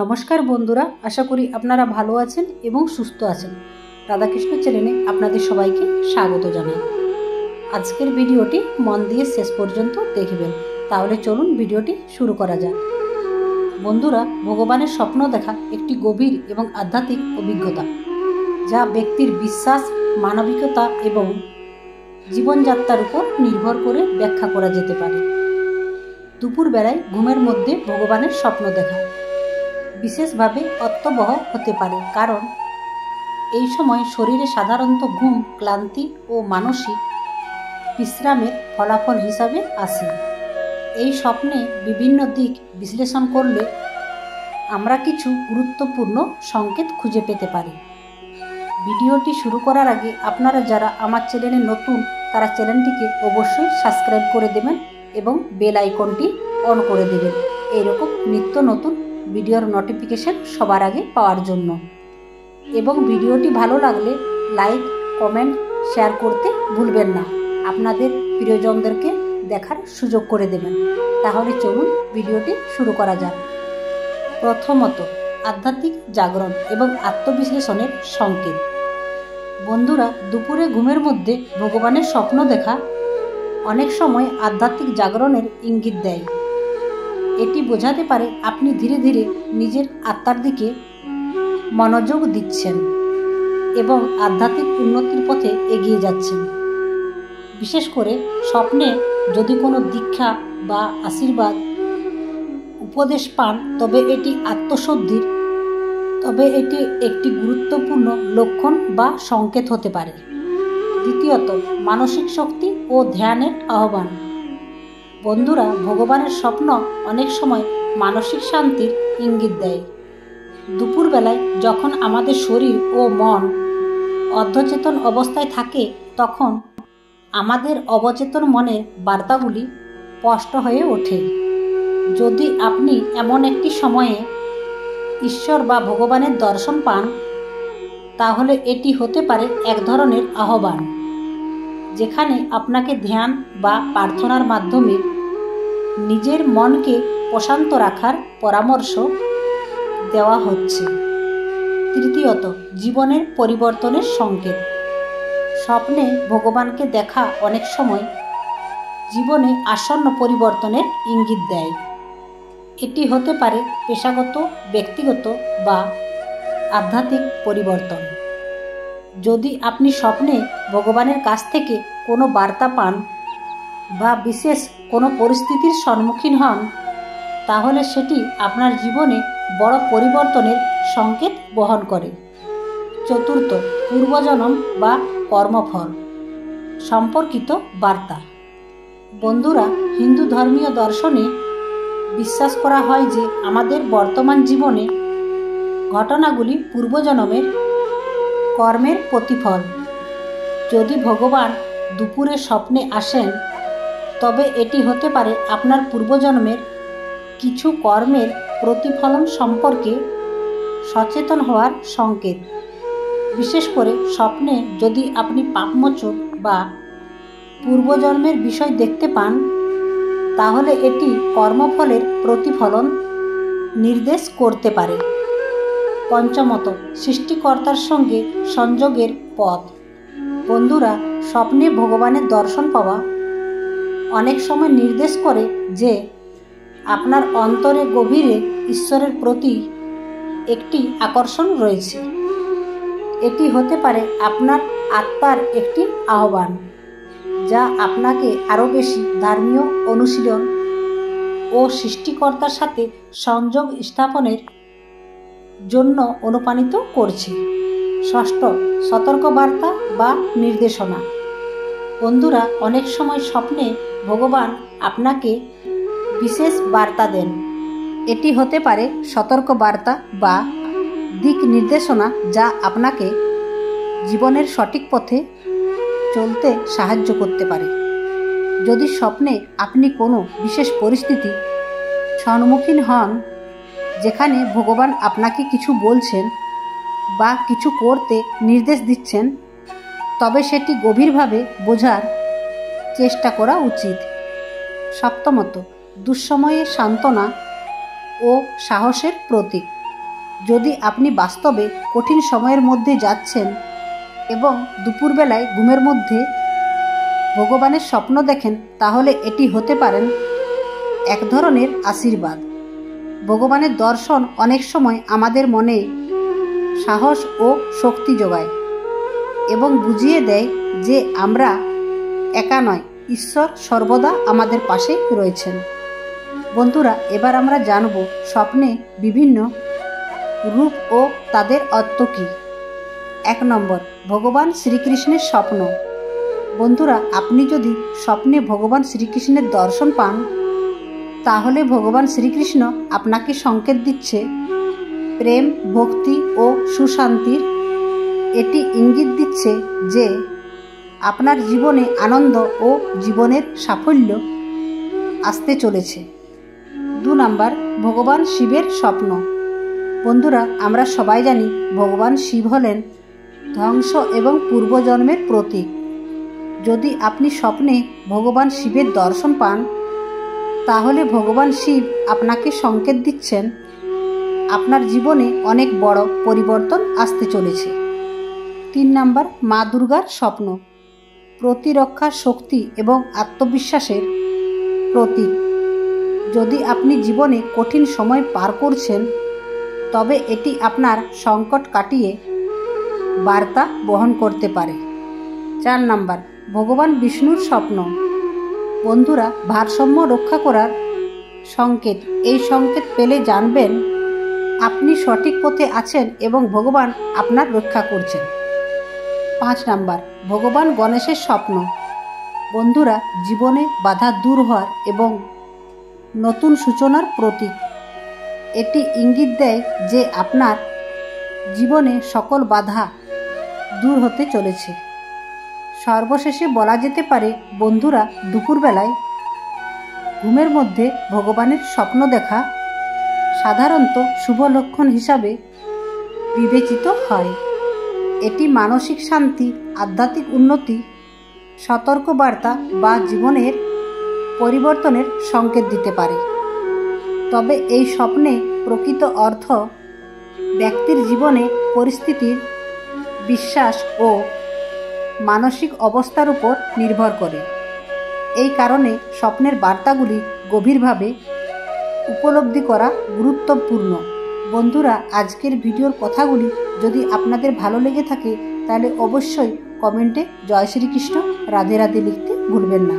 নমস্কার বন্ধুরা, আশা করি আপনারা ভালো আছেন এবং সুস্থ আছেন। রাধাকৃষ্ণ চ্যানেলে আপনাদের সবাইকে স্বাগত জানাই। আজকের ভিডিওটি মন দিয়ে শেষ পর্যন্ত দেখবেন। তাহলে চলুন ভিডিওটি শুরু করা যাক। বন্ধুরা, ভগবানের স্বপ্ন দেখা একটি গভীর এবং আধ্যাত্মিক অভিজ্ঞতা, যা ব্যক্তির বিশ্বাস, মানবিকতা এবং জীবনযাত্রার উপর নির্ভর করে ব্যাখ্যা করা যেতে পারে। দুপুরবেলায় ঘুমের মধ্যে ভগবানের স্বপ্ন দেখা বিশেষভাবে অর্থবহ হতে পারে, কারণ এই সময় শরীরে সাধারণত ঘুম, ক্লান্তি ও মানসিক বিশ্রামের ফলাফল হিসাবে আসে। এই স্বপ্নে বিভিন্ন দিক বিশ্লেষণ করলে আমরা কিছু গুরুত্বপূর্ণ সংকেত খুঁজে পেতে পারি। ভিডিওটি শুরু করার আগে আপনারা যারা আমার চ্যানেলে নতুন, তারা চ্যানেলটিকে অবশ্যই সাবস্ক্রাইব করে দেবেন এবং বেল আইকনটি অন করে দেবেন এইরকম নিত্য নতুন ভিডিওর নোটিফিকেশন সবার আগে পাওয়ার জন্য। এবং ভিডিওটি ভালো লাগলে লাইক, কমেন্ট, শেয়ার করতে ভুলবেন না। আপনাদের প্রিয়জনদেরকে দেখার সুযোগ করে দেবেন। তাহলে চলুন ভিডিওটি শুরু করা যাক। প্রথমত, আধ্যাত্মিক জাগরণ এবং আত্মবিশ্লেষণের সংকেত। বন্ধুরা, দুপুরে ঘুমের মধ্যে ভগবানের স্বপ্ন দেখা অনেক সময় আধ্যাত্মিক জাগরণের ইঙ্গিত দেয়। এটি বোঝাতে পারে আপনি ধীরে ধীরে নিজের আত্মার দিকে মনোযোগ দিচ্ছেন এবং আধ্যাত্মিক উন্নতির পথে এগিয়ে যাচ্ছেন। বিশেষ করে স্বপ্নে যদি কোনো দীক্ষা বা আশীর্বাদ, উপদেশ পান, তবে এটি একটি গুরুত্বপূর্ণ লক্ষণ বা সংকেত হতে পারে। দ্বিতীয়ত, মানসিক শক্তি ও ধ্যানের আহ্বান। বন্ধুরা, ভগবানের স্বপ্ন অনেক সময় মানসিক শান্তির ইঙ্গিত দেয়। দুপুরবেলায় যখন আমাদের শরীর ও মন অর্ধচেতন অবস্থায় থাকে, তখন আমাদের অবচেতন মনের বার্তাগুলি স্পষ্ট হয়ে ওঠে। যদি আপনি এমন একটি সময়ে ঈশ্বর বা ভগবানের দর্শন পান, তাহলে এটি হতে পারে এক ধরনের আহ্বান, যেখানে আপনাকে ধ্যান বা প্রার্থনার মাধ্যমে নিজের মনকে প্রশান্ত রাখার পরামর্শ দেওয়া হচ্ছে। তৃতীয়ত, জীবনের পরিবর্তনের সংকেত। স্বপ্নে ভগবানকে দেখা অনেক সময় জীবনে আসন্ন পরিবর্তনের ইঙ্গিত দেয়। এটি হতে পারে পেশাগত, ব্যক্তিগত বা আধ্যাত্মিক পরিবর্তন। যদি আপনি স্বপ্নে ভগবানের কাছ থেকে কোনো বার্তা পান বা বিশেষ কোনো পরিস্থিতির সম্মুখীন হন, তাহলে সেটি আপনার জীবনে বড় পরিবর্তনের সংকেত বহন করে। চতুর্থ, পূর্বজন্ম বা কর্মফল সম্পর্কিত বার্তা। বন্ধুরা, হিন্দু ধর্মীয় দর্শনে বিশ্বাস করা হয় যে আমাদের বর্তমান জীবনে ঘটনাগুলি পূর্বজন্মের কর্মের প্রতিফল। যদি ভগবান দুপুরে স্বপ্নে আসেন, তবে এটি হতে পারে আপনার পূর্বজন্মের কিছু কর্মের প্রতিফলন সম্পর্কে সচেতন হওয়ার সংকেত। বিশেষ করে স্বপ্নে যদি আপনি পাপমোচন বা পূর্বজন্মের বিষয় দেখতে পান, তাহলে এটি কর্মফলের প্রতিফলন নির্দেশ করতে পারে। পঞ্চমত, সৃষ্টিকর্তার সঙ্গে সংযোগের পথ। বন্ধুরা, স্বপ্নে ভগবানের দর্শন পাওয়া অনেক সময় নির্দেশ করে যে আপনার অন্তরে গভীরে ঈশ্বরের প্রতি একটি আকর্ষণ রয়েছে। এটি হতে পারে আপনার আত্মার একটি আহ্বান, যা আপনাকে আরও বেশি ধর্মীয় অনুশীলন ও সৃষ্টিকর্তার সাথে সংযোগ স্থাপনের জন্য অনুপ্রাণিত করছে। ষষ্ঠ, সতর্কবার্তা বা নির্দেশনা। বন্ধুরা, অনেক সময় স্বপ্নে ভগবান আপনাকে বিশেষ বার্তা দেন। এটি হতে পারে সতর্কবার্তা বা দিক নির্দেশনা, যা আপনাকে জীবনের সঠিক পথে চলতে সাহায্য করতে পারে। যদি স্বপ্নে আপনি কোনো বিশেষ পরিস্থিতি সম্মুখীন হন, যেখানে ভগবান আপনাকে কিছু বলছেন বা কিছু করতে নির্দেশ দিচ্ছেন, তবে সেটি গভীরভাবে বোঝার চেষ্টা করা উচিত। সপ্তমত, দুঃসময়ে সান্ত্বনা ও সাহসের প্রতীক। যদি আপনি বাস্তবে কঠিন সময়ের মধ্যে যাচ্ছেন এবং দুপুরবেলায় ঘুমের মধ্যে ভগবানের স্বপ্ন দেখেন, তাহলে এটি হতে পারেন এক ধরনের আশীর্বাদ। ভগবানের দর্শন অনেক সময় আমাদের মনে সাহস ও শক্তি যোগায় এবং বুঝিয়ে দেয় যে আমরা একা নয়, ঈশ্বর সর্বদা আমাদের পাশে রয়েছেন। বন্ধুরা, এবার আমরা জানব স্বপ্নে বিভিন্ন রূপ ও তাদের অর্থ কী। 1 নম্বর, ভগবান শ্রীকৃষ্ণের স্বপ্ন। বন্ধুরা, আপনি যদি স্বপ্নে ভগবান শ্রীকৃষ্ণের দর্শন পান, তাহলে ভগবান শ্রীকৃষ্ণ আপনাকে সংকেত দিচ্ছে প্রেম, ভক্তি ও সুশান্তির। এটি ইঙ্গিত দিচ্ছে যে আপনার জীবনে আনন্দ ও জীবনের সাফল্য আসতে চলেছে। 2 নম্বর, ভগবান শিবের স্বপ্ন। বন্ধুরা, আমরা সবাই জানি ভগবান শিব হলেন ধ্বংস এবং পূর্বজন্মের প্রতীক। যদি আপনি স্বপ্নে ভগবান শিবের দর্শন পান, তাহলে ভগবান শিব আপনাকে সংকেত দিচ্ছেন আপনার জীবনে অনেক বড় পরিবর্তন আসতে চলেছে। 3 নম্বর, মা দুর্গার স্বপ্ন। প্রতিরক্ষা শক্তি এবং আত্মবিশ্বাসের প্রতীক। যদি আপনি জীবনে কঠিন সময় পার করছেন, তবে এটি আপনার সংকট কাটিয়ে বার্তা বহন করতে পারে। 4 নম্বর, ভগবান বিষ্ণুর স্বপ্ন। বন্ধুরা, ভারসাম্য রক্ষা করার সংকেত। এই সংকেত পেলে জানবেন আপনি সঠিক পথে আছেন এবং ভগবান আপনার রক্ষা করছেন। 5 নম্বর, ভগবান গণেশের স্বপ্ন। বন্ধুরা, জীবনে বাধা দূর হওয়ার এবং নতুন সূচনার প্রতীক। এটি ইঙ্গিত দেয় যে আপনার জীবনে সকল বাধা দূর হতে চলেছে। সর্বশেষে বলা যেতে পারে, বন্ধুরা, দুপুরবেলায় ঘুমের মধ্যে ভগবানের স্বপ্ন দেখা সাধারণত শুভ লক্ষণ হিসাবে বিবেচিত হয়। এটি মানসিক শান্তি, আধ্যাত্মিক উন্নতি, সতর্কবার্তা বা জীবনের পরিবর্তনের সংকেত দিতে পারে। তবে এই স্বপ্নে প্রকৃত অর্থ ব্যক্তির জীবনে পরিস্থিতির, বিশ্বাস ও মানসিক অবস্থার উপর নির্ভর করে। এই কারণে স্বপ্নের বার্তাগুলি গভীরভাবে উপলব্ধি করা গুরুত্বপূর্ণ। বন্ধুরা, আজকের ভিডিওর কথাগুলি যদি আপনাদের ভালো লেগে থাকে, তাহলে অবশ্যই কমেন্টে জয় শ্রীকৃষ্ণ, রাধে রাধে লিখতে ভুলবেন না।